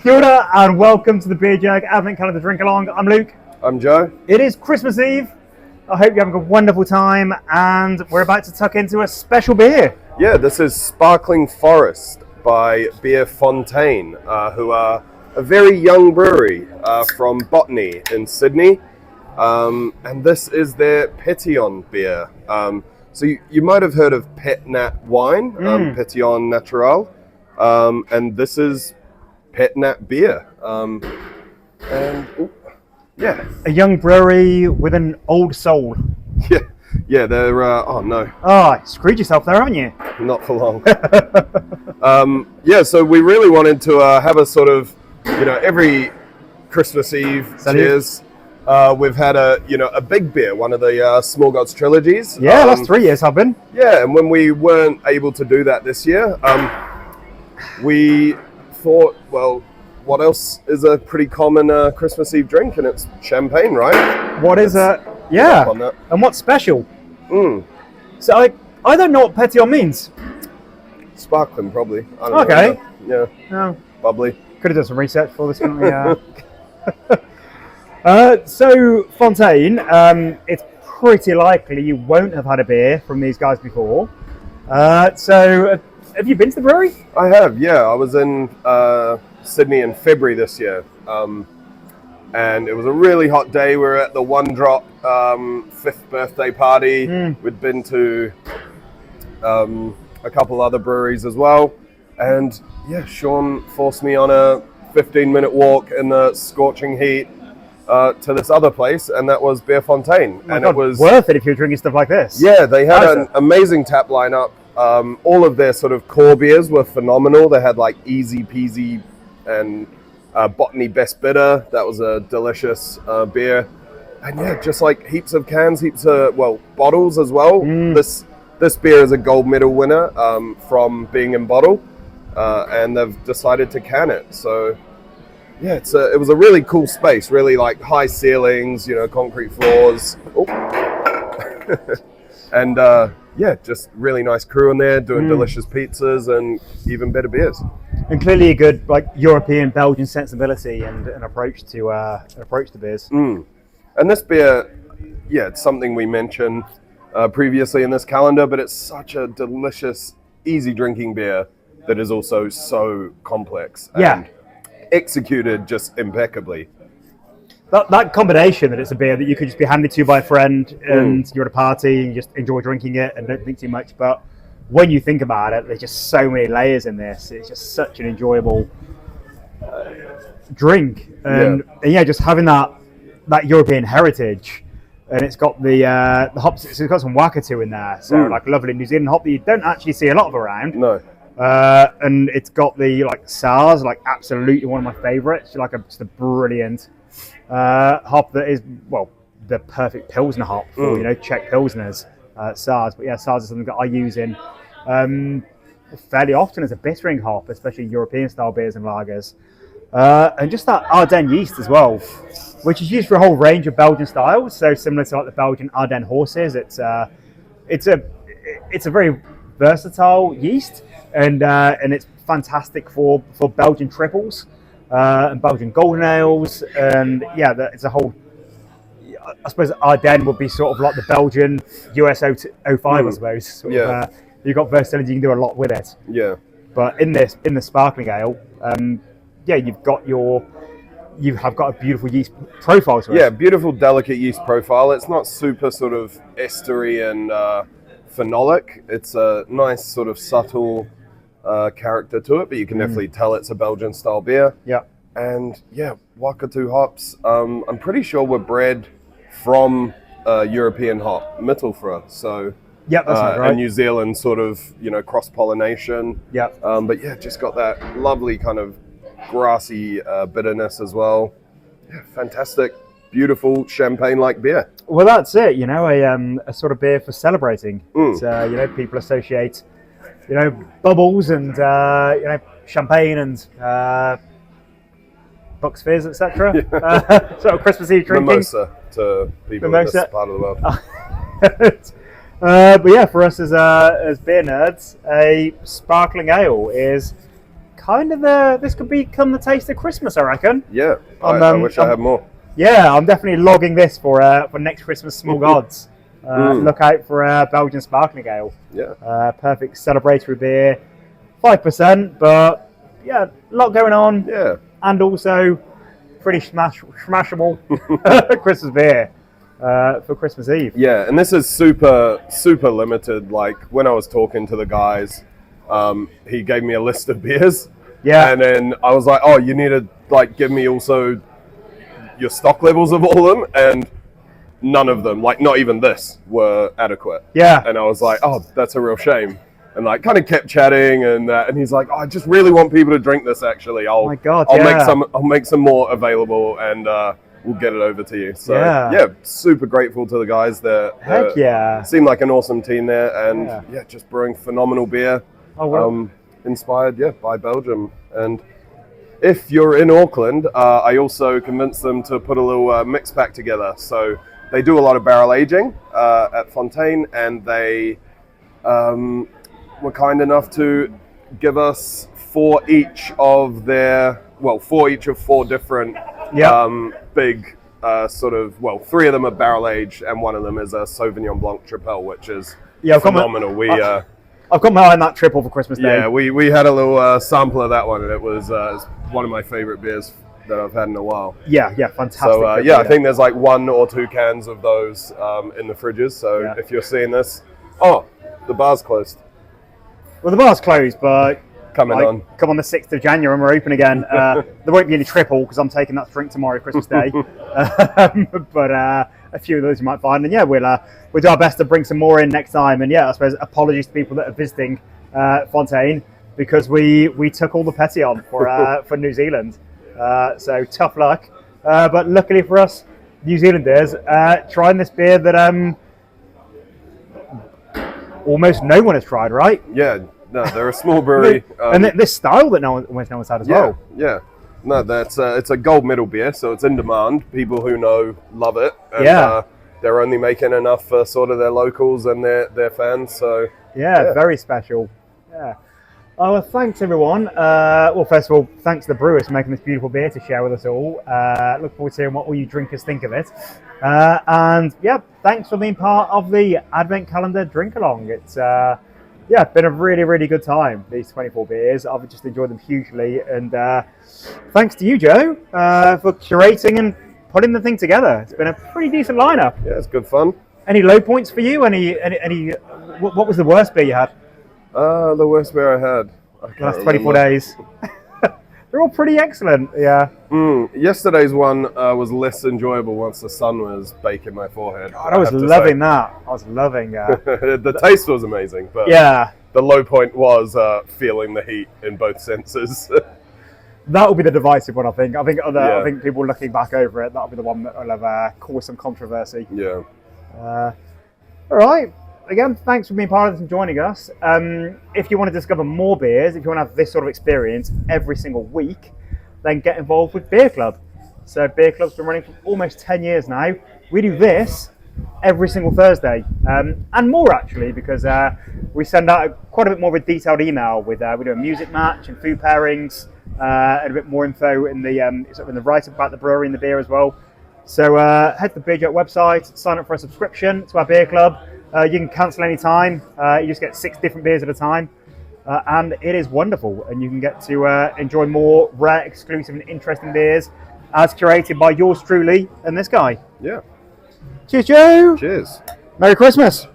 Kia ora and welcome to the Beer Jug Advent Calendar Drink Along. I'm Luke. I'm Joe. It is Christmas Eve. I hope you're having a wonderful time and we're about to tuck into a special beer. Yeah, this is Sparkling Forest by Beer Fontaine, who are a very young brewery from Botany in Sydney. And this is their Pétillant beer. So you might have heard of Pet Nat wine, Pétillant Natural. And this is Pet Nat beer. Yeah. A young brewery with an old soul. Yeah, they're, oh no. Oh, screwed yourself there, haven't you? Not for long. Yeah, so we really wanted to have a sort of, every Christmas Eve, cheers. We've had a big beer, one of the Small Gods trilogies. Yeah, last 3 years have been. Yeah, and when we weren't able to do that this year, we thought, well, what else is a pretty common Christmas Eve drink? And it's champagne, right? What is it? Yeah. And what's special? So I don't know what Pétillant means. Sparkling, probably. I don't know. Yeah. No. Bubbly. Could have done some research for this, couldn't we? So Fontaine, it's pretty likely you won't have had a beer from these guys before. So have you been to the brewery? I have, yeah. I was in Sydney in February this year. And it was a really hot day. We were at the One Drop 5th birthday party. We'd been to a couple other breweries as well. And yeah, Sean forced me on a 15-minute walk in the scorching heat to this other place, and that was Beer Fontaine. And it was worth it if you're drinking stuff like this. Yeah, they had an amazing tap lineup. All of their sort of core beers were phenomenal. They had like Easy Peasy and Botany Best Bitter. That was a delicious beer. And yeah, just like heaps of cans, bottles as well. This beer is a gold medal winner from being in bottle, and they've decided to can it. So yeah, it was a really cool space, really like high ceilings, concrete floors. And yeah, just really nice crew in there doing delicious pizzas and even better beers. And clearly a good like European Belgian sensibility and an approach to beers. And this beer, yeah, it's something we mentioned previously in this calendar, but it's such a delicious, easy drinking beer that is also so complex and executed just impeccably. That combination that it's a beer that you could just be handed to by a friend and you're at a party and you just enjoy drinking it and don't think too much, but when you think about it, there's just so many layers in this. It's just such an enjoyable drink, and just having that European heritage, and it's got the hops. So it's got some Wakatu in there, so like lovely New Zealand hop that you don't actually see a lot of around. No. And it's got the like SARS, like absolutely one of my favourites. Like just a brilliant hop that is the perfect Pilsner hop for Czech Pilsners. SARS, but yeah, SARS is something that I use in fairly often as a bittering hop, especially European style beers and lagers. And just that Ardennes yeast as well, which is used for a whole range of Belgian styles. So similar to like the Belgian Ardennes horses, it's a very versatile yeast, and it's fantastic for Belgian triples and Belgian golden ales, and yeah, it's a whole. I suppose Ardennes would be sort of like the Belgian US 05, I suppose. Sort of, you've got versatility, you can do a lot with it. Yeah. But in the sparkling ale, you have got a beautiful yeast profile to it. Yeah, beautiful, delicate yeast profile. It's not super sort of estery and phenolic. It's a nice sort of subtle character to it, but you can definitely tell it's a Belgian style beer. Yeah. And yeah, Wakatu hops. I'm pretty sure we're bred from European hop, Mittelfra. So yeah, that's right. And New Zealand sort of, cross-pollination. Yeah. But yeah, just got that lovely kind of grassy bitterness as well. Yeah, fantastic, beautiful champagne-like beer. Well, that's it. A sort of beer for celebrating. It's, people associate, bubbles and champagne and Bucks Fizz, etc. Sort of Christmas Eve drinking. Mimosa to people in this part of the world. But yeah, for us as beer nerds, a sparkling ale is kind of this could become the taste of Christmas, I reckon. Yeah, I wish I had more. Yeah, I'm definitely logging this for next Christmas Small Gods. Look out for Belgian Sparkling Ale. Yeah. Perfect celebratory beer, 5%, but yeah, a lot going on. Yeah. And also pretty smashable Christmas beer for Christmas Eve. Yeah, and this is super limited. Like when I was talking to the guys, he gave me a list of beers. Yeah. And then I was like, oh, you need to like give me also your stock levels of all of them, and none of them, like not even this, were adequate. Yeah. And I was like, oh, that's a real shame. And like kind of kept chatting, and he's like, oh, I just really want people to drink this. Actually, I'll make some more available, and we'll get it over to you. So yeah, super grateful to the guys there. Heck yeah, seemed like an awesome team there, and yeah, just brewing phenomenal beer. Oh well. Inspired by Belgium. And if you're in Auckland, I also convinced them to put a little mix pack together. So they do a lot of barrel aging at Fontaine, and they were kind enough to give us four each of 4 different big three of them are barrel aged, and one of them is a Sauvignon Blanc Tripel, which is phenomenal. I've got my eye on that triple for Christmas Day. Yeah, we had a little sample of that one, and it was one of my favorite beers that I've had in a while. Yeah, fantastic. So I think there's like 1 or 2 cans of those in the fridges. So if you're seeing this, the bar's closed. Well, the bar's closed, but come on the 6th of January and we're open again. There won't be any triple because I'm taking that drink tomorrow, Christmas Day. But a few of those you might find, and yeah, we'll do our best to bring some more in next time. And yeah, I suppose apologies to people that are visiting Fontaine, because we took all the petty on for New Zealand. So tough luck. But luckily for us, New Zealanders, trying this beer that almost no one has tried, right? Yeah, no, they're a small brewery. And this style that almost no one's had as well. Yeah. No, it's a gold medal beer, so it's in demand. People who know love it. And, they're only making enough for sort of their locals and their fans. So yeah, very special. Yeah. Oh, well, thanks everyone. Well, first of all, thanks to the brewers for making this beautiful beer to share with us all. Look forward to hearing what all you drinkers think of it. And yeah, thanks for being part of the Advent Calendar drink along. It's been a really, really good time, these 24 beers. I've just enjoyed them hugely. And thanks to you, Joe, for curating and putting the thing together. It's been a pretty decent lineup. Yeah, it's good fun. Any low points for you? What was the worst beer you had? The worst beer I had. Last 24 days. They're all pretty excellent, yeah. Yesterday's one was less enjoyable once the sun was baking my forehead. God, I was loving that. I was loving the taste was amazing, but the low point was feeling the heat in both senses. That will be the divisive one, I think. I think people looking back over it, that'll be the one that will have caused some controversy. Yeah. All right. Again, thanks for being part of this and joining us. If you want to discover more beers, if you want to have this sort of experience every single week, then get involved with Beer Club. So Beer Club's been running for almost 10 years now. We do this every single Thursday, and more actually, because we send out quite a bit more of a detailed email with we do a music match and food pairings, and a bit more info in the write-up about the brewery and the beer as well. So head to the Beer Jet website, sign up for a subscription to our Beer Club. You can cancel any time. You just get 6 different beers at a time. And it is wonderful. And you can get to enjoy more rare, exclusive and interesting beers as curated by yours truly and this guy. Yeah. Cheers, Joe. Cheers. Merry Christmas.